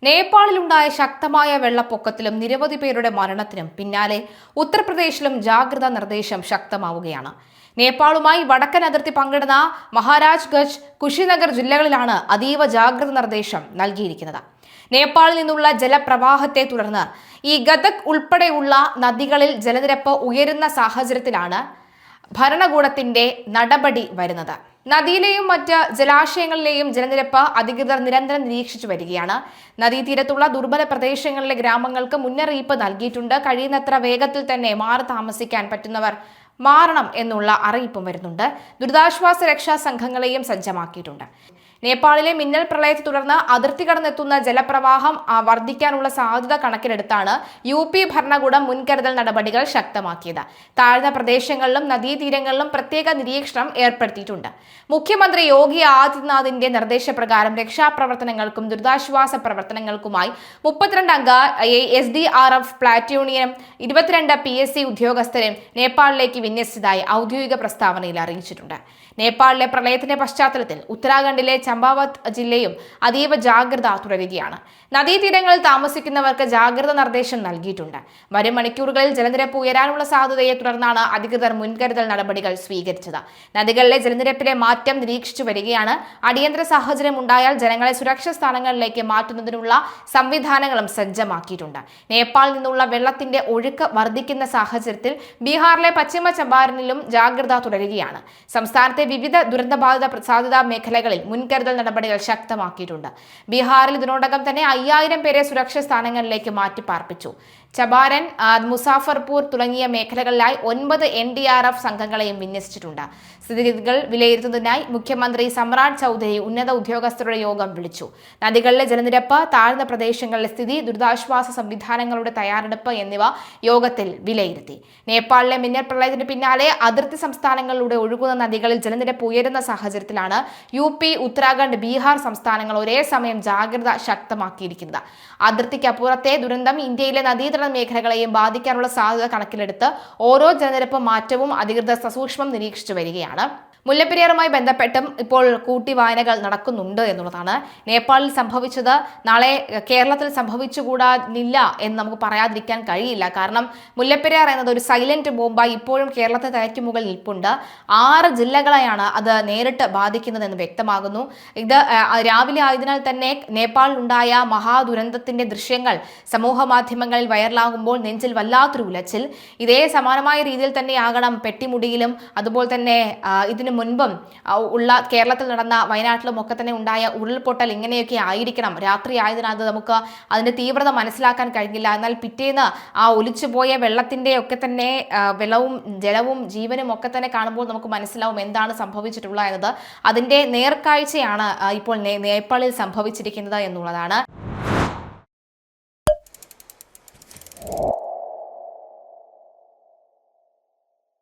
നേപ്പാളിലുണ്ടായ ശക്തമായ വെള്ളപ്പൊക്കത്തിലും നിരവധി പേരുടെ മരണത്തിനും പിന്നാലെ ഉത്തർപ്രദേശിലും ജാഗ്രതാ നിർദ്ദേശം ശക്തമാവുകയാണ്. നേപ്പാളുമായി വടക്കൻ അതിർത്തി പങ്കിടുന്ന മഹാരാജ്ഗഞ്ച്, കുശിനഗർ ജില്ലകളിലാണ് അതീവ ജാഗ്രതാ നിർദ്ദേശം നൽകിയിരിക്കുന്നത്. നേപ്പാളിൽ നിന്നുള്ള ജലപ്രവാഹത്തെ തുടർന്ന് ഈ ഗദക് ഉൾപ്പെടെയുള്ള നദികളിൽ ജലനിരപ്പ് ഉയരുന്ന സാഹചര്യത്തിലാണ് ഭരണകൂടത്തിന്റെ നടപടി വരുന്നത്. നദിയിലെയും മറ്റ് ജലാശയങ്ങളിലെയും ജലനിരപ്പ് അധികൃതർ നിരന്തരം നിരീക്ഷിച്ചു വരികയാണ്. നദീതീരത്തുള്ള ദുർബല പ്രദേശങ്ങളിലെ ഗ്രാമങ്ങൾക്ക് മുന്നറിയിപ്പ് നൽകിയിട്ടുണ്ട്. കഴിയുന്നത്ര വേഗത്തിൽ തന്നെ മാറി താമസിക്കാൻ പറ്റുന്നവർ മാറണം എന്നുള്ള അറിയിപ്പും വരുന്നുണ്ട്. ദുരിതാശ്വാസ രക്ഷാ സംഘങ്ങളെയും സജ്ജമാക്കിയിട്ടുണ്ട്. നേപ്പാളിലെ മിന്നൽ പ്രളയത്തെ തുടർന്ന് അതിർത്തി കടന്നെത്തുന്ന ജലപ്രവാഹം വർദ്ധിക്കാനുള്ള സാധ്യത കണക്കിലെടുത്താണ് UP ഭരണകൂടം മുൻകരുതൽ നടപടികൾ ശക്തമാക്കിയത്. താഴ്ന്ന പ്രദേശങ്ങളിലും നദീതീരങ്ങളിലും പ്രത്യേക നിരീക്ഷണം ഏർപ്പെടുത്തിയിട്ടുണ്ട്. മുഖ്യമന്ത്രി യോഗി ആദിത്യനാഥിന്റെ നിർദ്ദേശപ്രകാരം രക്ഷാപ്രവർത്തനങ്ങൾക്കും ദുരിതാശ്വാസ പ്രവർത്തനങ്ങൾക്കുമായി 32 അംഗ SDRF പ്ലാറ്റൂണിയനും 22 PSC ഉദ്യോഗസ്ഥരും നേപ്പാളിലേക്ക് വിന്യസിച്ചതായി ഔദ്യോഗിക പ്രസ്താവനയിൽ അറിയിച്ചിട്ടുണ്ട്. നേപ്പാളിലെ പ്രളയത്തിന്റെ പശ്ചാത്തലത്തിൽ ഉത്തരാഖണ്ഡിലെ ചമ്പാവത് ജില്ലയും അതീവ ജാഗ്രത തുടരുകയാണ്. നദീതീരങ്ങളിൽ താമസിക്കുന്നവർക്ക് ജാഗ്രതാ നിർദ്ദേശം നൽകിയിട്ടുണ്ട്. വരും മണിക്കൂറുകളിൽ ജലനിരപ്പ് ഉയരാനുള്ള സാധ്യതയെ തുടർന്നാണ് അധികൃതർ മുൻകരുതൽ നടപടികൾ സ്വീകരിച്ചത്. നദികളിലെ ജലനിരപ്പിലെ മാറ്റം നിരീക്ഷിച്ചു വരികയാണ്. അടിയന്തര സാഹചര്യം ഉണ്ടായാൽ ജനങ്ങളെ സുരക്ഷിത സ്ഥാനങ്ങളിലേക്ക് മാറ്റുന്നതിനുള്ള സംവിധാനങ്ങളും സജ്ജമാക്കിയിട്ടുണ്ട്. നേപ്പാളിൽ നിന്നുള്ള വെള്ളത്തിന്റെ ഒഴുക്ക് വർദ്ധിക്കുന്ന സാഹചര്യത്തിൽ ബീഹാറിലെ പശ്ചിമ ചമ്പാരനിലും ജാഗ്രത തുടരുകയാണ്. സംസ്ഥാനത്തെ വിവിധ ദുരന്തബാധിത സാധ്യതാ മേഖലകളിൽ മുൻകരുതൽ നടപടികൾ ശക്തമാക്കിയിട്ടുണ്ട്. ബീഹാറിൽ ഇതിനോടകം തന്നെ 5000 പേരെ സുരക്ഷിത സ്ഥാനങ്ങളിലേക്ക് മാറ്റി പാർപ്പിച്ചു. ചമ്പാരൻ, മുസാഫർപൂർ തുടങ്ങിയ മേഖലകളിലായി 9 NDRF സംഘങ്ങളെയും വിന്യസിച്ചിട്ടുണ്ട്. സ്ഥിതിഗതികൾ വിലയിരുത്തുന്നതിനായി മുഖ്യമന്ത്രി സമ്രാട് ചൌധരി ഉന്നത ഉദ്യോഗസ്ഥരുടെ യോഗം വിളിച്ചു. നദികളിലെ ജലനിരപ്പ്, താഴ്ന്ന പ്രദേശങ്ങളിലെ സ്ഥിതി, ദുരിതാശ്വാസ സംവിധാനങ്ങളുടെ തയ്യാറെടുപ്പ് എന്നിവ യോഗത്തിൽ വിലയിരുത്തി. നേപ്പാളിലെ മിന്നൽ പ്രളയത്തിന് പിന്നാലെ അതിർത്തി സംസ്ഥാനങ്ങളിലൂടെ ഒഴുകുന്ന നദികളിൽ ജലനിരപ്പ് ഉയരുന്ന സാഹചര്യത്തിലാണ് UP, ഉത്തരാഖണ്ഡ്, ബീഹാർ സംസ്ഥാനങ്ങൾ ഒരേ സമയം ജാഗ്രത ശക്തമാക്കിയിരിക്കുന്നത്. അതിർത്തിക്കപ്പുറത്തെ ദുരന്തം ഇന്ത്യയിലെ നദീതട മേഖലകളെയും ബാധിക്കാനുള്ള സാധ്യത കണക്കിലെടുത്ത് ഓരോ ജലനിരപ്പ് മാറ്റവും അധികൃതർ സസൂക്ഷ്മം നിരീക്ഷിച്ചു വരികയാണ്. മുല്ലപ്പെരിയാറുമായി ബന്ധപ്പെട്ടും ഇപ്പോൾ കൂട്ടിവായനകൾ നടക്കുന്നുണ്ട് എന്നുള്ളതാണ്. നേപ്പാളിൽ സംഭവിച്ചത് നാളെ കേരളത്തിൽ സംഭവിച്ചുകൂടാനില്ല എന്ന് നമുക്ക് പറയാതിരിക്കാൻ കഴിയില്ല. കാരണം മുല്ലപ്പെരിയാർ എന്നത് ഒരു സൈലന്റ് ബോംബായി ഇപ്പോഴും കേരളത്തെ തലയ്ക്ക് മുകളിൽ നിൽപ്പുണ്ട്. 6 ജില്ലകളെയാണ് അത് നേരിട്ട് ബാധിക്കുന്നതെന്ന് വ്യക്തമാകുന്നു. ഇത് രാവിലെ ആയതിനാൽ തന്നെ നേപ്പാളിലുണ്ടായ മഹാദുരന്തത്തിന്റെ ദൃശ്യങ്ങൾ സമൂഹ മാധ്യമങ്ങളിൽ വൈറലാകുമ്പോൾ നെഞ്ചിൽ വല്ലാത്തൊരു ഉലച്ചിൽ. ഇതേ സമാനമായ രീതിയിൽ തന്നെയാകണം പെട്ടിമുടിയിലും അതുപോലെ തന്നെ ഇതിനു മുൻപും ഉള്ള കേരളത്തിൽ നടന്ന വയനാട്ടിലും ഒക്കെ തന്നെ ഉണ്ടായ ഉരുൾപൊട്ടൽ ഇങ്ങനെയൊക്കെ ആയിരിക്കണം. രാത്രി ആയതിനാൽ നമുക്ക് അതിന്റെ തീവ്രത മനസ്സിലാക്കാൻ കഴിഞ്ഞില്ല. എന്നാൽ പിറ്റേന്ന് ആ ഒലിച്ചുപോയ വെള്ളത്തിന്റെ ഒക്കെ തന്നെ വെള്ളവും ജലവും ജീവനും ഒക്കെ തന്നെ കാണുമ്പോൾ നമുക്ക് മനസ്സിലാവും എന്താണ് സംഭവിച്ചിട്ടുള്ളത് എന്നത്. അതിന്റെ നേർക്കാഴ്ചയാണ് ഇപ്പോൾ നേപ്പാളിൽ സംഭവിച്ചിരിക്കുന്നത് എന്നുള്ളതാണ്.